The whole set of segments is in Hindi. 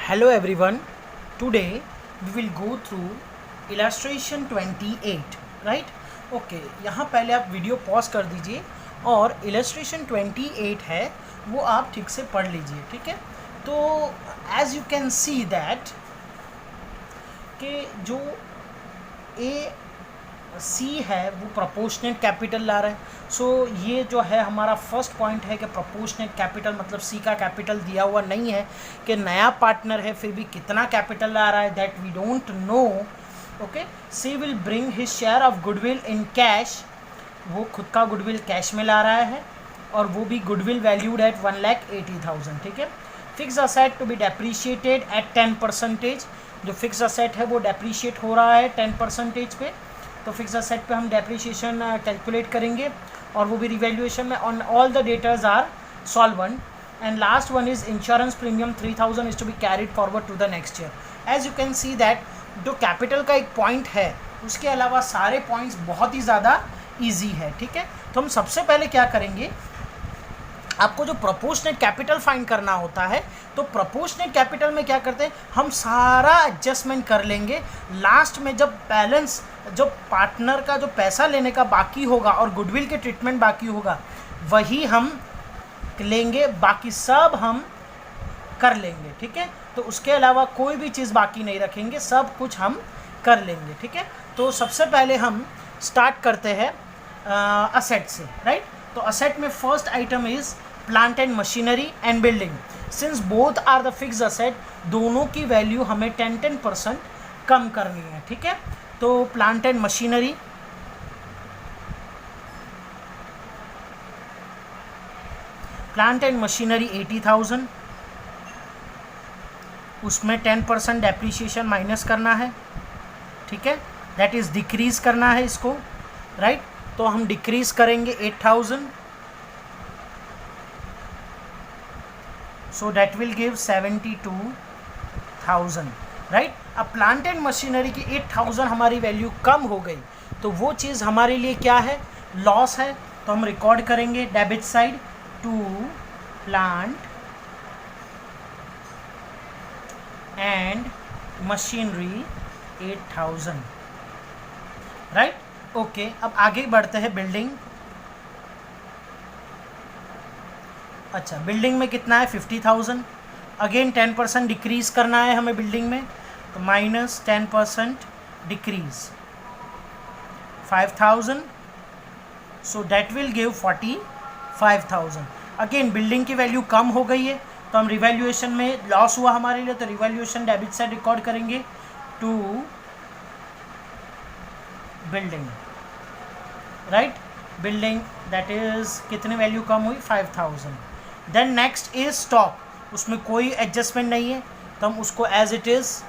Hello everyone, today we will go through illustration 28, right? Okay यहाँ पहले आप वीडियो पॉज कर दीजिए और illustration 28 है वो आप ठीक से पढ़ लीजिए, ठीक है? तो as you can see that कि जो ए सी है वो प्रोपोर्शनेट कैपिटल ला रहा है। सो ये जो है हमारा फर्स्ट पॉइंट है कि प्रोपोर्शनेट कैपिटल मतलब सी का कैपिटल दिया हुआ नहीं है कि नया पार्टनर है फिर भी कितना कैपिटल ला रहा है, that we don't know. Okay, C will bring his share of goodwill in cash, वो खुद का गुडविल कैश में ला रहा है और वो भी गुडविल वैल्यूड एट 1,80,000, ठीक है। Fix asset to be depreciated at 10%, जो फिक्स असेट है वो डेप्रीशिएट हो रहा है 10% पे, तो फिक्स असेट पे हम डेप्रीशिएशन कैलकुलेट करेंगे और वो भी रिवैल्यूएशन में on all the debtors are solvent. And last one is insurance premium 3,000 is to be carried forward to the next year. As you can see that जो कैपिटल का एक पॉइंट है उसके अलावा सारे पॉइंट्स बहुत ही ज़्यादा ईजी है, ठीक है। तो हम सबसे पहले क्या करेंगे, आपको जो प्रोपोर्शनेट कैपिटल फाइंड करना होता है तो प्रोपोर्शनेट कैपिटल में क्या करते हैं, हम सारा एडजस्टमेंट कर लेंगे। लास्ट में जब बैलेंस, जो पार्टनर का जो पैसा लेने का बाकी होगा और गुडविल के ट्रीटमेंट बाकी होगा वही हम लेंगे, बाकी सब हम कर लेंगे, ठीक है। तो उसके अलावा कोई भी चीज़ बाकी नहीं रखेंगे, सब कुछ हम कर लेंगे, ठीक है। तो सबसे पहले हम स्टार्ट करते हैं असेट से, राइट। तो असेट में first item is plant and machinery and building. Since both are the fix asset, दोनों की वैल्यू हमें 10% कम करनी है, ठीक है। तो plant and machinery, plant and machinery 80,000, उसमें 10% डेप्रीशिएशन माइनस करना है, ठीक है, दैट इज डिक्रीज करना है इसको, राइट। तो हम डिक्रीज करेंगे 8,000, so that will give 72,000, right. अब प्लांट एंड मशीनरी की 8,000 हमारी वैल्यू कम हो गई तो वो चीज़ हमारे लिए क्या है, लॉस है। तो हम रिकॉर्ड करेंगे debit side to plant and machinery 8,000, right. Okay, अब आगे बढ़ते हैं बिल्डिंग। अच्छा, बिल्डिंग में कितना है 50,000, अगेन 10% डिक्रीज करना है हमें बिल्डिंग में, तो minus 10% decrease 5,000, so that will give 45,000। Again building की वैल्यू कम हो गई है तो हम रिवैल्यूएशन में लॉस हुआ हमारे लिए, तो रिवैल्यूएशन डेबिट साइड रिकॉर्ड करेंगे to building, right. Building that is कितनी वैल्यू कम हुई 5,000। देन नेक्स्ट इज स्टॉक, उसमें कोई एडजस्टमेंट नहीं है तो हम उसको एज इट इज़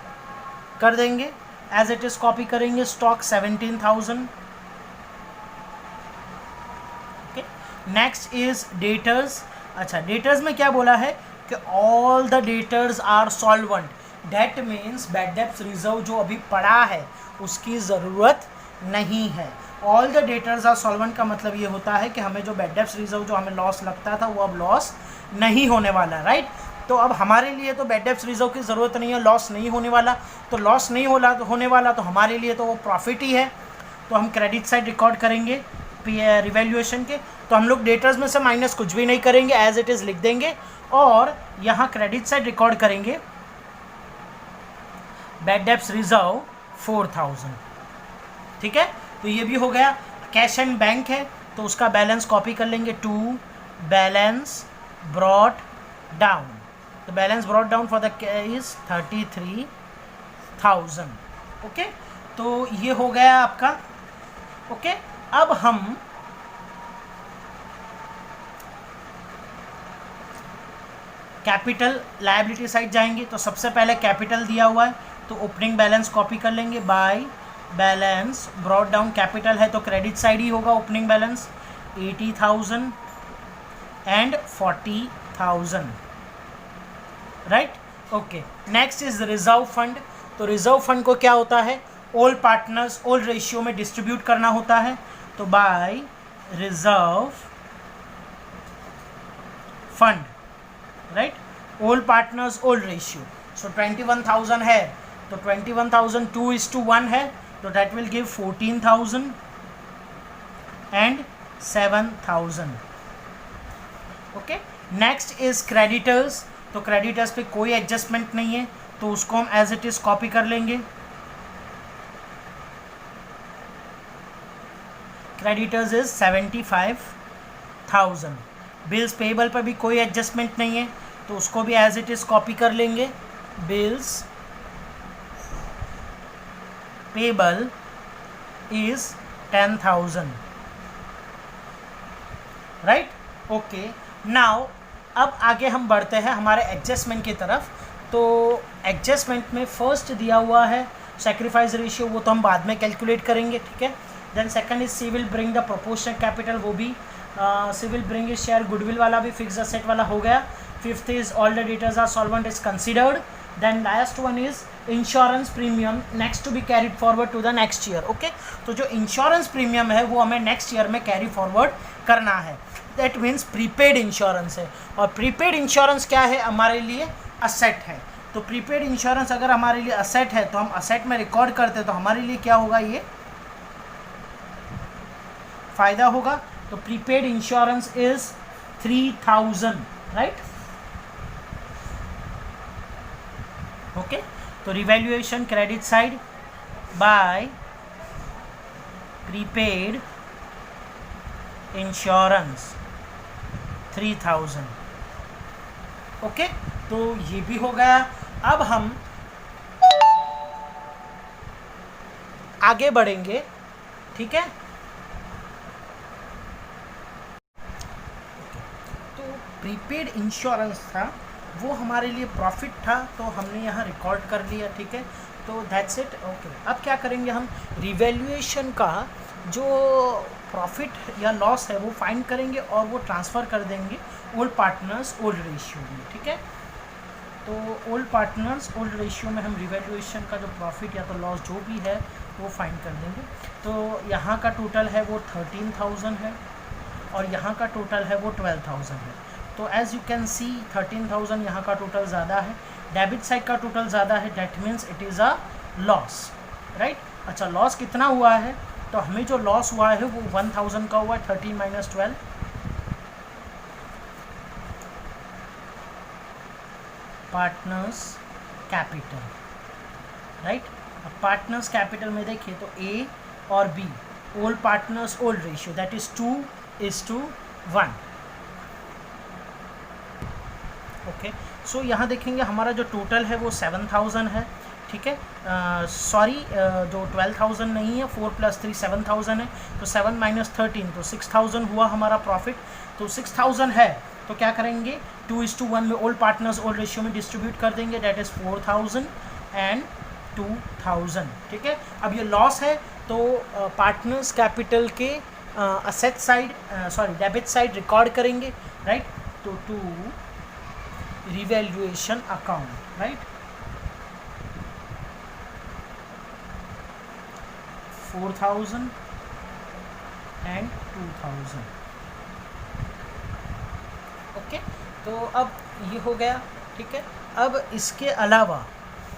कर देंगे, एज इट इज़ कॉपी करेंगे। Stock 17,000, okay. Next is debtors. अच्छा, डेटर्स में क्या बोला है कि all the debtors are solvent, that means bad debts reserve जो अभी पड़ा है उसकी ज़रूरत नहीं है। All the debtors are solvent का मतलब ये होता है कि हमें जो बैड डेब्ट्स रिजर्व जो हमें लॉस लगता था वो अब लॉस नहीं होने वाला, राइट। तो अब हमारे लिए तो बैड डेब्ट्स रिजर्व की ज़रूरत नहीं है, लॉस नहीं होने वाला, तो लॉस नहीं होने वाला तो हमारे लिए तो वो प्रॉफिट ही है। तो हम क्रेडिट साइड रिकॉर्ड करेंगे रिवैल्यूएशन के, तो हम लोग डेटर्स में से माइनस कुछ भी नहीं करेंगे, एज इट इज़ लिख देंगे और यहाँ क्रेडिट साइड रिकॉर्ड करेंगे बैड डेब्ट्स रिजर्व 4,000, ठीक है। तो ये भी हो गया। कैश एंड बैंक है तो उसका बैलेंस कॉपी कर लेंगे टू बैलेंस ब्रॉट डाउन, तो balance brought down for the is 33,000, okay. तो ये हो गया आपका, ओके। अब हम कैपिटल लायबिलिटी साइड जाएंगे, तो सबसे पहले कैपिटल दिया हुआ है तो ओपनिंग बैलेंस कॉपी कर लेंगे by balance brought down. Capital है तो क्रेडिट साइड ही होगा, opening balance 80,000 and 40,000, right. Okay, next is reserve fund. तो रिजर्व फंड को क्या होता है, ऑल पार्टनर्स ऑल रेशियो में डिस्ट्रीब्यूट करना होता है, तो by reserve fund, right, all partners all ratio। So 21,000 है तो 21,000 2:1 है, तो that will give 14,000 and 7,000. Okay, next is creditors. तो क्रेडिटर्स पे कोई एडजस्टमेंट नहीं है, तो उसको हम एज इट इज कॉपी कर लेंगे. Creditors is 75,000. बिल्स पेबल पर भी कोई एडजस्टमेंट नहीं है, तो उसको भी एज इट इज कॉपी कर लेंगे. Bills payable is 10,000. Right. Okay, now अब आगे हम बढ़ते हैं हमारे एडजस्टमेंट की तरफ. तो एडजस्टमेंट में फर्स्ट दिया हुआ है सेक्रीफाइस रेशियो, वो तो हम बाद में कैलकुलेट करेंगे, ठीक है. Then second is C will bring the proportional capital, वो भी C will bring his share. Goodwill वाला भी फिक्स असेट वाला हो गया. Fifth is all the debtors are solvent is considered. Then last one is insurance premium next to be carried forward to the next year. Okay, तो जो इंश्योरेंस प्रीमियम है वो हमें नेक्स्ट ईयर में कैरी फॉरवर्ड करना है. दैट मीन्स प्रीपेड इंश्योरेंस है. और प्रीपेड इंश्योरेंस क्या है? हमारे लिए असेट है. तो प्रीपेड इंश्योरेंस अगर हमारे लिए असेट है तो हम असेट में रिकॉर्ड करते हैं, तो हमारे लिए क्या होगा? ये फायदा होगा. तो prepaid insurance is 3,000. Right. Okay, तो revaluation credit side by prepaid insurance 3,000. Okay, तो ये भी हो गया. अब हम आगे बढ़ेंगे, ठीक है. तो प्रीपेड इंश्योरेंस था, वो हमारे लिए प्रॉफिट था, तो हमने यहाँ रिकॉर्ड कर लिया, ठीक है. तो दैट्स इट. ओके, अब क्या करेंगे हम? रिवैल्यूएशन का जो प्रॉफिट या लॉस है वो फाइंड करेंगे और वो ट्रांसफ़र कर देंगे ओल्ड पार्टनर्स ओल्ड रेशियो में, ठीक है. तो ओल्ड पार्टनर्स ओल्ड रेशियो में हम रिवैल्यूएशन का जो प्रॉफिट या तो लॉस जो भी है वो फाइंड कर देंगे. तो यहाँ का टोटल है वो 13,000 है और यहाँ का टोटल है वो 12,000 है. तो एज यू कैन सी 13,000 यहाँ का टोटल ज़्यादा है, डेबिट साइड का टोटल ज़्यादा है. That means it is a loss. Right. अच्छा, लॉस कितना हुआ है? तो हमें जो लॉस हुआ है वो 1,000 का हुआ है. 13 - 12 पार्टनर्स कैपिटल. राइट. अब पार्टनर्स कैपिटल में देखिए तो ए और B old partners old ratio that is 2:1. Okay, so यहाँ देखेंगे हमारा जो टोटल है वो 7,000 है, ठीक है. सॉरी, जो 12,000 नहीं है, 4 + 3 7,000 है. तो 7 - 13 तो 6,000 हुआ हमारा प्रॉफिट. तो 6,000 है तो क्या करेंगे? 2:1 में ओल्ड पार्टनर्स ओल्ड रेशियो में डिस्ट्रीब्यूट कर देंगे. दैट इज़ 4,000 एंड 2,000, ठीक है. अब ये लॉस है तो पार्टनर्स कैपिटल के asset side debit side record करेंगे. राइट. तो to revaluation account. Right. 4,000 and 2,000. Okay, तो अब ये हो गया, ठीक है. अब इसके अलावा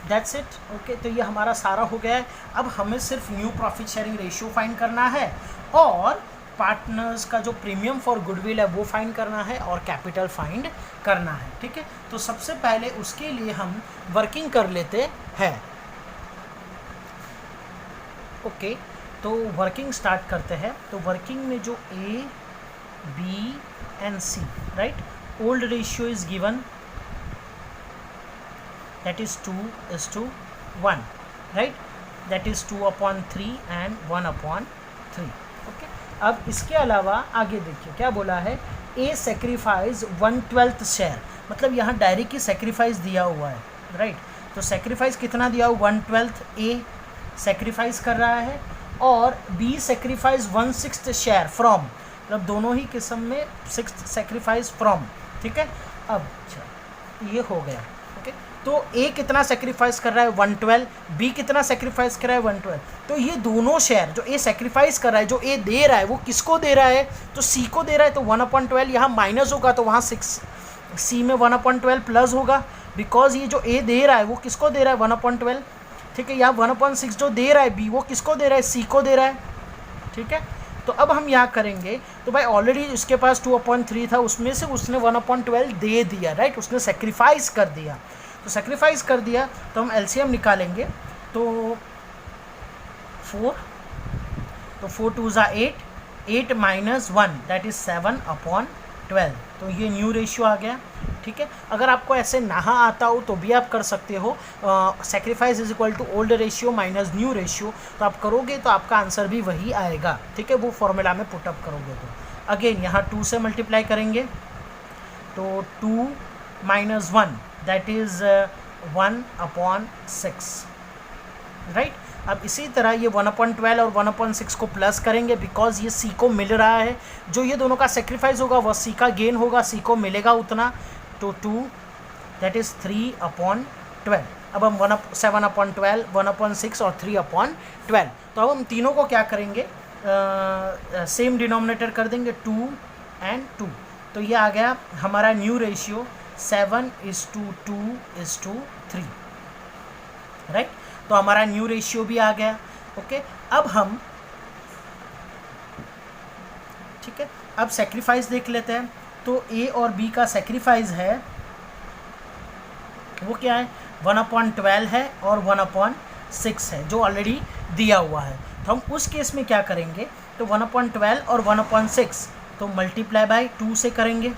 दैट्स इट. ओके, तो ये हमारा सारा हो गया है. अब हमें सिर्फ new profit sharing ratio find करना है और पार्टनर्स का जो प्रीमियम फॉर गुडविल है वो फाइंड करना है और कैपिटल फाइंड करना है, ठीक है. तो सबसे पहले उसके लिए हम वर्किंग कर लेते हैं. ओके, तो वर्किंग स्टार्ट करते हैं. तो वर्किंग में जो A B and C, right, old ratio is given that is 2:1, right, that is 2/3 and 1/3. Okay, अब इसके अलावा आगे देखिए क्या बोला है. ए सेक्रीफाइस 1/12 शेयर, मतलब यहाँ डायरेक्ट की सेक्रीफाइस दिया हुआ है. राइट. तो सेक्रीफाइस कितना दिया हुआ? 1/12 ए सेक्रीफाइस कर रहा है और बी सेक्रीफाइस 1/6 शेयर फ्रॉम, मतलब दोनों ही किस्म में 6 सेक्रीफाइस फ्रॉम, ठीक है. अब ये हो गया. ओके, तो ए कितना सेक्रीफाइस कर रहा है? 1/12. बी कितना सेक्रीफाइस कर रहा है? 1/12. तो ये दोनों शेयर जो ए सेक्रीफाइस कर रहा है, जो ए दे रहा है, वो किसको दे रहा है? तो सी को दे रहा है. तो 1/12 यहाँ माइनस होगा तो वहाँ 6, सी में 1/12 प्लस होगा. बिकॉज ये जो ए दे रहा है वो किसको दे रहा है 1/12, ठीक है। यहाँ 1/6 जो दे रहा है बी वो किसको दे रहा है सी को दे रहा है, ठीक है। तो अब हम यहाँ करेंगे तो भाई ऑलरेडी उसके पास 2/3 था, उसमें से उसने 1/12 दे दिया, राइट, उसने सेक्रीफाइस कर दिया। तो सेक्रीफाइस कर दिया तो हम एलसीएम निकालेंगे। तो 4 2 ज़ा 8 माइनस 1 दैट इज़ 7/12। तो ये न्यू रेशियो आ गया, ठीक है। अगर आपको ऐसे ना आता हो तो भी आप कर सकते हो, sacrifice is equal to old ratio minus new ratio, तो आप करोगे तो आपका आंसर भी वही आएगा, ठीक है, वो फॉर्मूला में पुटअप करोगे। तो अगेन यहाँ 2 से मल्टीप्लाई करेंगे तो 2 माइनस 1 दैट इज़ 1/6, राइट। अब इसी तरह ये 1/12 और 1/6 को प्लस करेंगे बिकॉज ये सी को मिल रहा है, जो ये दोनों का सेक्रीफाइस होगा वह सी का गेन होगा, सी को मिलेगा उतना। तो 2 दैट इज़ 3/12। अब हम 7/12, 1/6 और 3/12, तो अब हम तीनों को क्या करेंगे, सेम डिनोमिनेटर कर देंगे 2 and 2। तो ये आ गया हमारा न्यू रेशियो 7:2:3, राइट। तो हमारा न्यू रेशियो भी आ गया, ओके। अब हम, ठीक है, अब सेक्रीफाइस देख लेते हैं। तो ए और बी का सेक्रीफाइस है वो क्या है 1/12 है और 1/6 है जो ऑलरेडी दिया हुआ है। तो हम उस केस में क्या करेंगे, तो 1/12 और 1/6 तो मल्टीप्लाई बाय 2 से करेंगे,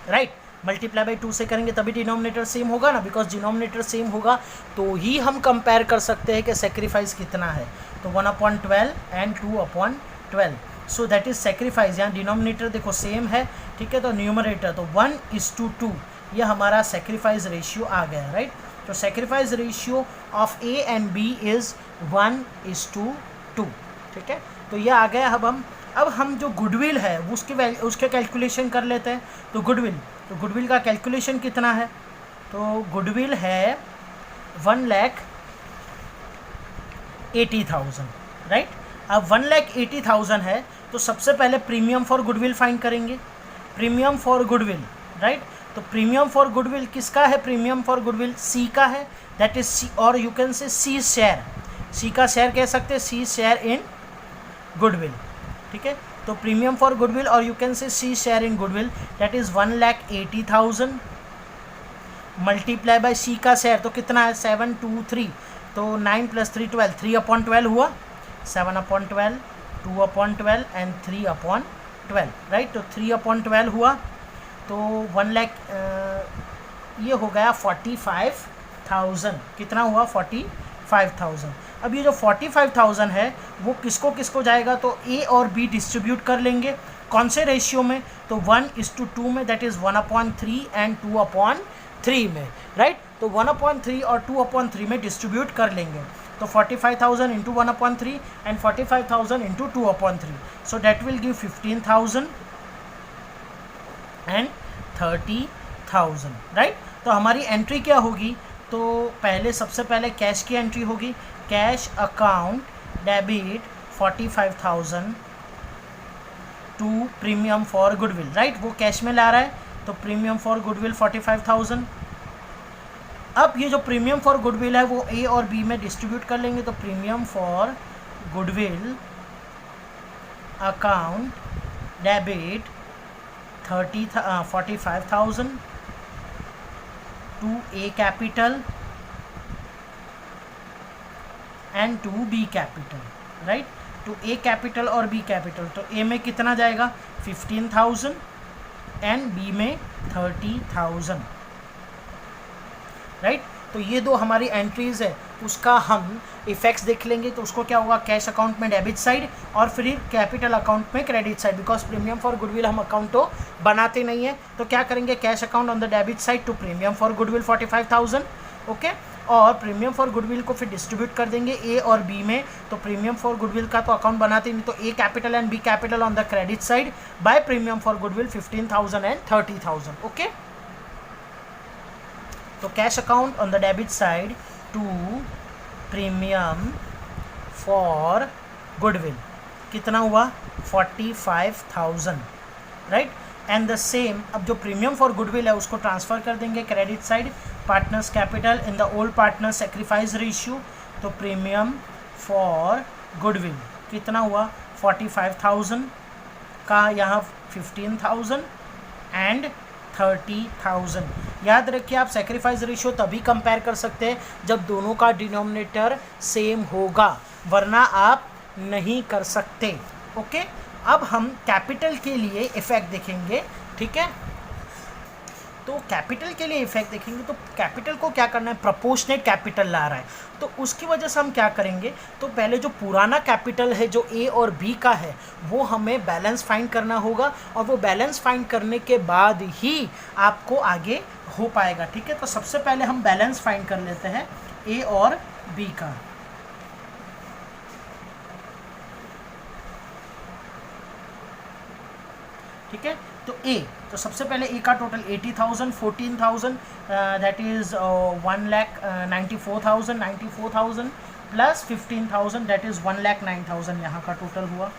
राइट। मल्टीप्लाई बाई 2 से करेंगे तभी डिनोमिनेटर सेम होगा ना, बिकॉज डिनोमिनेटर सेम होगा तो ही हम कंपेयर कर सकते हैं कि सेक्रीफाइस कितना है। तो 1/12 and 2/12, so that is sacrifice. यहाँ डिनोमिनेटर देखो सेम है, ठीक है, तो न्यूमरेटर तो 1:2 ये हमारा सेक्रीफाइस रेशियो आ गया, राइट। तो sacrifice ratio of A and B is 1:2, ठीक है। तो ये आ गया। अब हम जो गुडविल है उसके कैलकुलेशन कर लेते हैं। तो गुडविल का कैलकुलेशन कितना है, तो गुडविल है 1,80,000, राइट। अब 1,80,000 है तो सबसे पहले प्रीमियम फॉर गुडविल फाइंड करेंगे, प्रीमियम फॉर गुडविल, राइट। तो प्रीमियम फॉर गुडविल किसका है, प्रीमियम फॉर गुडविल सी का है, दैट इज सी, और you can say C share, सी का शेयर कह सकते हैं, सी शेयर इन गुडविल, ठीक है। तो प्रीमियम फॉर गुडविल और you can say C share in goodwill that is 1,80,000 multiply by C का शेयर तो कितना है 723, तो 9 + 3 12, 3/12 हुआ, 7/12, 2/12 एंड 3/12, राइट। तो 3/12 हुआ तो 1 लाख ये हो गया 45,000, कितना हुआ 45,000। अब ये जो 45,000 है वो किसको किसको जाएगा, तो ए और बी डिस्ट्रीब्यूट कर लेंगे, कौन से रेशियो में, तो 1:2 में, दैट इज़ 1/3 एंड 2/3 में, राइट। तो 1/3 और 2/3 में डिस्ट्रीब्यूट कर लेंगे। तो 45,000 into 1/3 and 45,000 into 2/3, so that will give 15,000 and 30,000, right. तो हमारी एंट्री क्या होगी, तो सबसे पहले कैश की एंट्री होगी, cash account debit 45,000 to premium for goodwill, right, वो कैश में ला रहा है तो प्रीमियम फॉर गुडविल 45,000। अब ये जो प्रीमियम फॉर गुडविल है वो ए और बी में डिस्ट्रीब्यूट कर लेंगे, तो premium for goodwill account debit 45,000 to A capital and to B capital, right. To A capital और बी कैपिटल, तो ए में कितना जाएगा 15,000 एंड बी में 30,000, राइट। तो ये दो हमारी एंट्रीज है, उसका हम इफेक्ट्स देख लेंगे। तो उसको क्या होगा, कैश अकाउंट में डेबिट साइड और फिर कैपिटल अकाउंट में credit side, because premium for goodwill हम अकाउंट तो बनाते नहीं है। तो क्या करेंगे, cash account on the debit side to premium for goodwill 45,000, okay, और प्रीमियम फॉर गुडविल को फिर डिस्ट्रीब्यूट कर देंगे ए और बी में। तो प्रीमियम फॉर गुडविल का तो अकाउंट बनाते नहीं, तो A capital and B capital on the credit side by premium for goodwill 15,000 and 30,000, okay. तो cash account on the debit side to premium for goodwill कितना हुआ 45,000, राइट। एंड द सेम, अब जो प्रीमियम फॉर गुडविल है उसको ट्रांसफ़र कर देंगे credit side, partners capital in the old partner sacrifice ratio. तो प्रीमियम फॉर गुडविल कितना हुआ 45,000 का, यहाँ 15,000 एंड 30,000। याद रखिए आप सेक्रीफाइस रेशियो तभी कंपेयर कर सकते हैं जब दोनों का डिनोमिनेटर सेम होगा, वरना आप नहीं कर सकते। ओके, अब हम कैपिटल के लिए इफेक्ट देखेंगे, ठीक है। तो कैपिटल के लिए इफेक्ट देखेंगे तो कैपिटल को क्या करना है, प्रोपोर्शनेट कैपिटल ला रहा है, तो उसकी वजह से हम क्या करेंगे, तो पहले जो पुराना कैपिटल है जो ए और बी का है वो हमें बैलेंस फाइंड करना होगा, और वो बैलेंस फाइंड करने के बाद ही आपको आगे हो पाएगा, ठीक है। तो सबसे पहले हम बैलेंस फाइंड कर लेते हैं ए और बी का। ठीक है, तो ए, तो सबसे पहले ए का total 80,000, 14,000 that is 1,94,000 plus 15,000 that is 1,09,000 यहाँ का टोटल हुआ,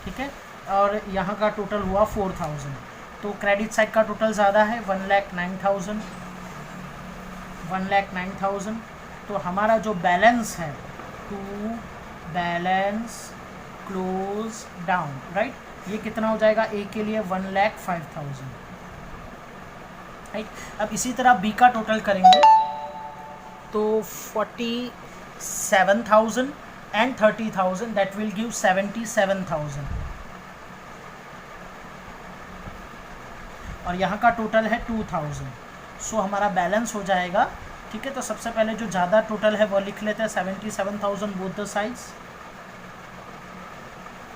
ठीक है। और यहाँ का टोटल हुआ 4,000। तो क्रेडिट साइड का टोटल ज़्यादा है 1,09,000। तो हमारा जो बैलेंस है to balance close down, right, ये कितना हो जाएगा ए के लिए 1,05,000, राइट। अब इसी तरह बी का टोटल करेंगे तो 47,000 एंड 30,000 दैट विल गिव 77,000, और यहाँ का टोटल है 2,000। सो हमारा बैलेंस हो जाएगा, ठीक है। तो सबसे पहले जो ज़्यादा टोटल है वो लिख लेते हैं 77,000 बोथ द साइड्स,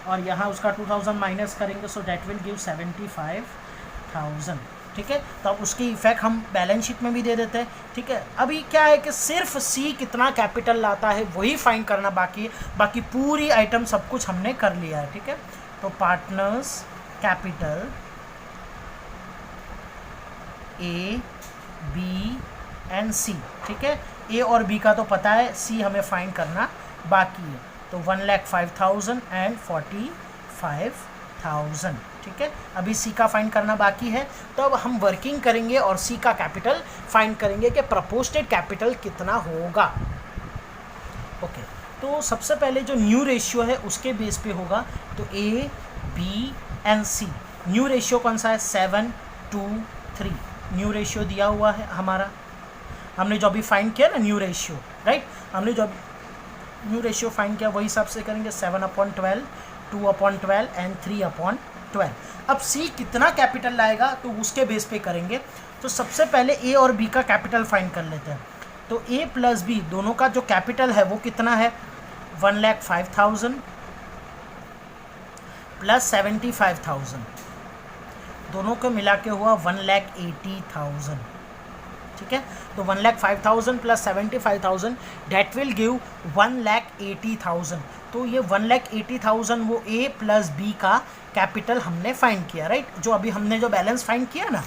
और यहाँ उसका 2,000 माइनस करेंगे, सो डैट विल गिव 75,000, ठीक है। तो अब उसकी इफेक्ट हम बैलेंस शीट में भी दे देते हैं, ठीक है। अभी क्या है कि सिर्फ सी कितना कैपिटल लाता है वही फाइंड करना बाकी है, बाकी पूरी आइटम सब कुछ हमने कर लिया है, ठीक है। तो partners capital A B and C, ठीक है। ए और बी का तो पता है, सी हमें फाइंड करना बाकी है। तो 1,05,000 एंड 45,000, ठीक है। अभी सी का फाइंड करना बाकी है, तो अब हम वर्किंग करेंगे और सी का कैपिटल फाइंड करेंगे कि प्रोपोर्शनेट कैपिटल कितना होगा। ओके, तो सबसे पहले जो न्यू रेशियो है उसके बेस पे होगा, तो A B and C. New ratio कौन सा है, 7:3 न्यू रेशियो दिया हुआ है हमारा, हमने जो अभी फाइंड किया ना न्यू रेशियो, राइट, हमने जो न्यू रेशियो फाइंड किया वही हिसाब से करेंगे, 7/12, 2/12 एंड 3/12। अब सी कितना कैपिटल लाएगा तो उसके बेस पे करेंगे। तो सबसे पहले ए और बी का कैपिटल फाइंड कर लेते हैं। तो ए प्लस बी दोनों का जो कैपिटल है वो कितना है, 1,05,000 प्लस 75,000, दोनों को मिला के हुआ 1,80,000, ठीक है। तो 1,05,000 प्लस 75,000 डैट विल गिव 1,80,000। तो ये 1,80,000 वो ए प्लस बी का कैपिटल हमने फाइंड किया, राइट। जो अभी हमने जो बैलेंस फाइंड किया ना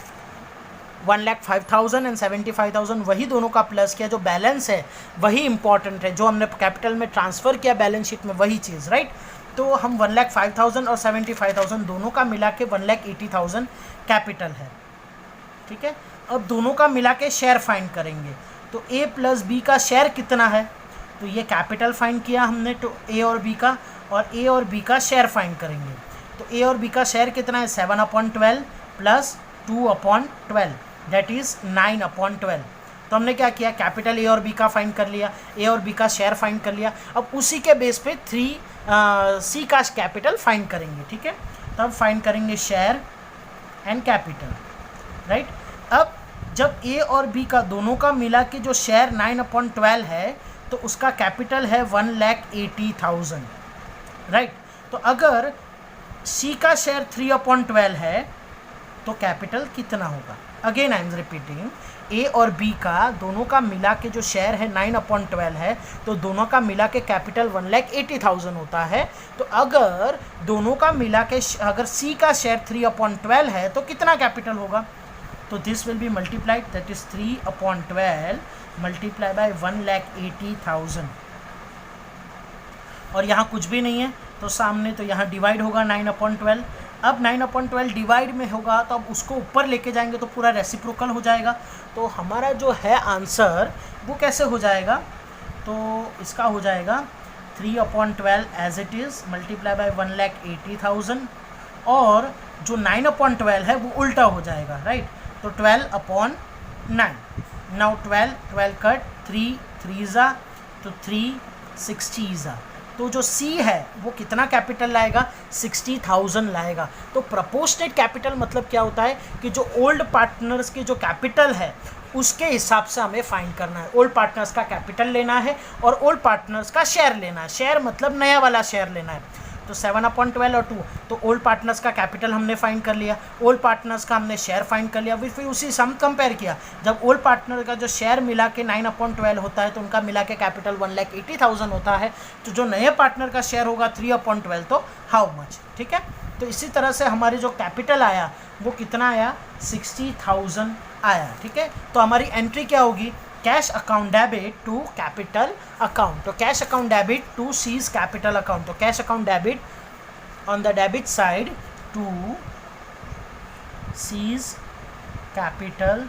1,05,000 एंड 75,000, वही दोनों का प्लस किया, जो बैलेंस है वही इंपॉर्टेंट है, जो हमने कैपिटल में ट्रांसफ़र किया बैलेंस शीट में वही चीज़, राइट। तो हम 1,05,000 और 75,000 दोनों का मिला के 1,80,000 कैपिटल है, ठीक है। अब दोनों का मिला के शेयर फाइंड करेंगे। तो ए प्लस बी का शेयर कितना है, तो ये कैपिटल फाइंड किया हमने तो ए और बी का, और ए और बी का शेयर फाइंड करेंगे। तो ए और बी का शेयर कितना है, 7/12 प्लस 2/12 दैट इज़ 9/12। तो हमने क्या किया, कैपिटल ए और बी का फाइंड कर लिया, ए और बी का शेयर फाइंड कर लिया। अब उसी के बेस पे सी का कैपिटल फाइंड करेंगे, ठीक है। तब फाइंड करेंगे शेयर एंड कैपिटल, राइट। अब जब ए और बी का दोनों का मिला के जो शेयर 9/12 है तो उसका कैपिटल है 1,80,000, राइट। तो अगर सी का शेयर 3/12 है तो कैपिटल कितना होगा, अगेन आई एम रिपीटिंग, ए और बी का दोनों का मिला के जो शेयर है 9/12 है, तो दोनों का मिला के कैपिटल 1,80,000 होता है। तो अगर दोनों का मिला के अगर सी का शेयर 3/12 है तो कितना कैपिटल होगा, तो this will be multiplied, that is 3/12 multiply by 1,80,000, और यहाँ कुछ भी नहीं है तो सामने, तो यहाँ डिवाइड होगा 9/12, अब 9/12 डिवाइड में होगा तो अब उसको ऊपर लेके जाएंगे तो पूरा रेसिप्रोकल हो जाएगा। तो हमारा जो है आंसर वो कैसे हो जाएगा, तो इसका हो जाएगा 3/12 as it is multiply by 1,80,000 और जो 9/12 है वो उल्टा हो जाएगा, राइट। तो 12/9। नाउ 12 कट 3 ज़ा तो 360 ज़ा। तो जो C है वो कितना कैपिटल लाएगा, 60,000 लाएगा। तो प्रपोर्शनेट कैपिटल मतलब क्या होता है कि जो ओल्ड पार्टनर्स के जो कैपिटल है उसके हिसाब से हमें फाइंड करना है। ओल्ड पार्टनर्स का कैपिटल लेना है और ओल्ड पार्टनर्स का शेयर लेना है। शेयर मतलब नया वाला शेयर लेना है। तो 7/12 और 2, तो ओल्ड पार्टनर्स का कैपिटल हमने फाइंड कर लिया, ओल्ड पार्टनर्स का हमने शेयर फाइंड कर लिया। फिर उसी सम कंपेयर किया। जब ओल्ड पार्टनर का जो शेयर मिला के 9/12 होता है तो उनका मिला के कैपिटल 1,80,000 होता है। तो जो नए पार्टनर का शेयर होगा 3/12 तो हाउ मच, ठीक है। तो इसी तरह से हमारे जो कैपिटल आया वो कितना आया, 60,000 आया, ठीक है। तो हमारी एंट्री क्या होगी, cash account debit to capital account. तो cash account debit to C's capital account. तो cash account debit on the debit side to C's capital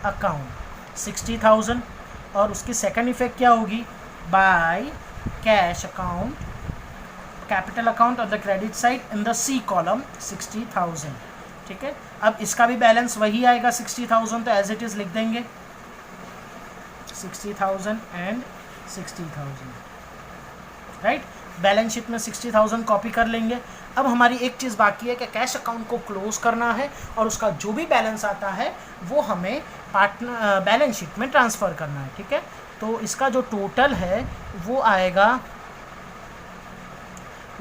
account 60,000 और उसकी सेकंड इफेक्ट क्या होगी, by cash account capital account on the credit side in the C column 60,000, ठीक है। अब इसका भी बैलेंस वही आएगा 60,000, तो एज इट इज़ लिख देंगे 60,000 एंड 60,000, राइट। बैलेंस शीट में 60,000 कॉपी कर लेंगे। अब हमारी एक चीज़ बाकी है कि कैश अकाउंट को क्लोज करना है और उसका जो भी बैलेंस आता है वो हमें पार्टनर बैलेंस शीट में ट्रांसफ़र करना है, ठीक है। तो इसका जो टोटल है वो आएगा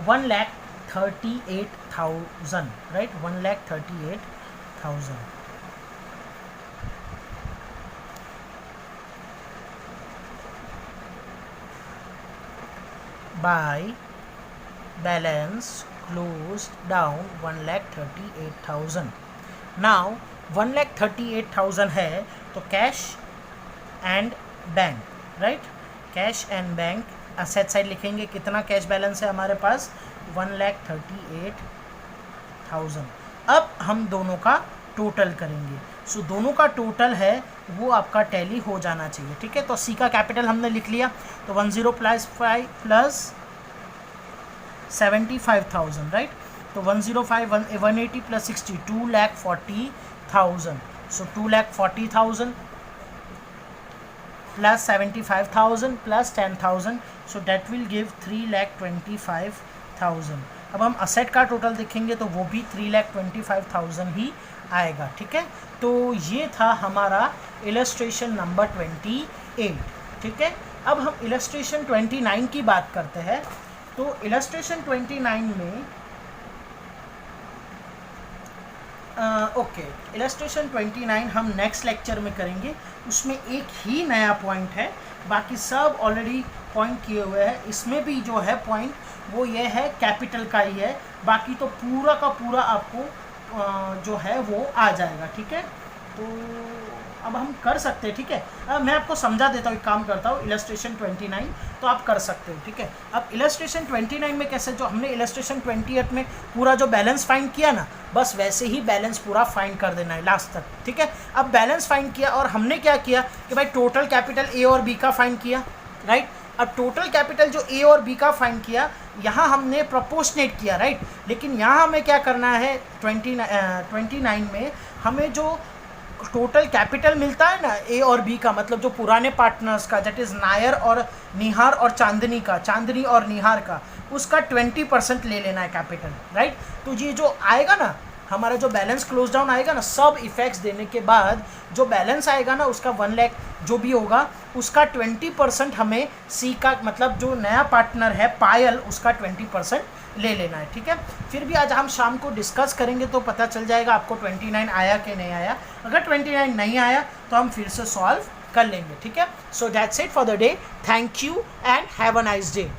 1,38,000, right, 1,38,000। by balance closed down 1,38,000. now 1,38,000 है तो cash and bank, right, cash and bank asset side लिखेंगे। कितना कैश बैलेंस है हमारे पास, 1,38,000। अब हम दोनों का टोटल करेंगे। सो दोनों का टोटल है वो आपका टैली हो जाना चाहिए, ठीक है। तो सी का कैपिटल हमने लिख लिया, तो 105 प्लस 75,000, राइट। तो 105 180 plus 60 2,40,000। So 2,40,000 plus 75,000 plus 10,000, so that will give 3,25,000। अब हम असेट का टोटल देखेंगे तो वो भी 3,25,000 ही आएगा, ठीक है। तो ये था हमारा इलस्ट्रेशन नंबर 28, ठीक है। अब हम इलस्ट्रेशन 29 की बात करते हैं। तो इलस्ट्रेशन 29 में ओके, इलस्ट्रेशन 29 हम नेक्स्ट लेक्चर में करेंगे। उसमें एक ही नया पॉइंट है, बाकी सब ऑलरेडी पॉइंट किए हुए हैं। इसमें भी जो है पॉइंट वो ये है कैपिटल का ही है, बाकी तो पूरा का पूरा आपको जो है वो आ जाएगा, ठीक है। तो अब हम कर सकते हैं, ठीक है। अब मैं आपको समझा देता हूँ, एक काम करता हूँ, इलस्ट्रेशन 29 तो आप कर सकते हो, ठीक है। अब इलस्ट्रेशन 29 में कैसे, जो हमने इलस्ट्रेशन 28 में पूरा जो बैलेंस फाइंड किया ना, बस वैसे ही बैलेंस पूरा फाइंड कर देना है लास्ट तक, ठीक है। अब बैलेंस फाइंड किया और हमने क्या किया कि भाई टोटल कैपिटल ए और बी का फाइंड किया, राइट। अब टोटल कैपिटल जो ए और बी का फाइंड किया, यहाँ हमने प्रोपोर्शनेट किया, राइट। लेकिन यहाँ हमें क्या करना है, 29 में हमें जो टोटल कैपिटल मिलता है ना ए और बी का, मतलब जो पुराने पार्टनर्स का, दैट इज़ नायर और निहार और चांदनी का, चांदनी और निहार का, उसका 20% ले लेना है कैपिटल, राइट। तो ये जो आएगा ना हमारा जो बैलेंस क्लोज डाउन आएगा ना, सब इफेक्ट्स देने के बाद जो बैलेंस आएगा ना उसका 1 लाख जो भी होगा उसका 20% हमें सी का, मतलब जो नया पार्टनर है पायल, उसका 20% ले लेना है, ठीक है। फिर भी आज हम शाम को डिस्कस करेंगे तो पता चल जाएगा आपको 29 आया कि नहीं आया। अगर 29 नहीं आया तो हम फिर से सॉल्व कर लेंगे, ठीक है। So that's it for the day. Thank you and have a nice day.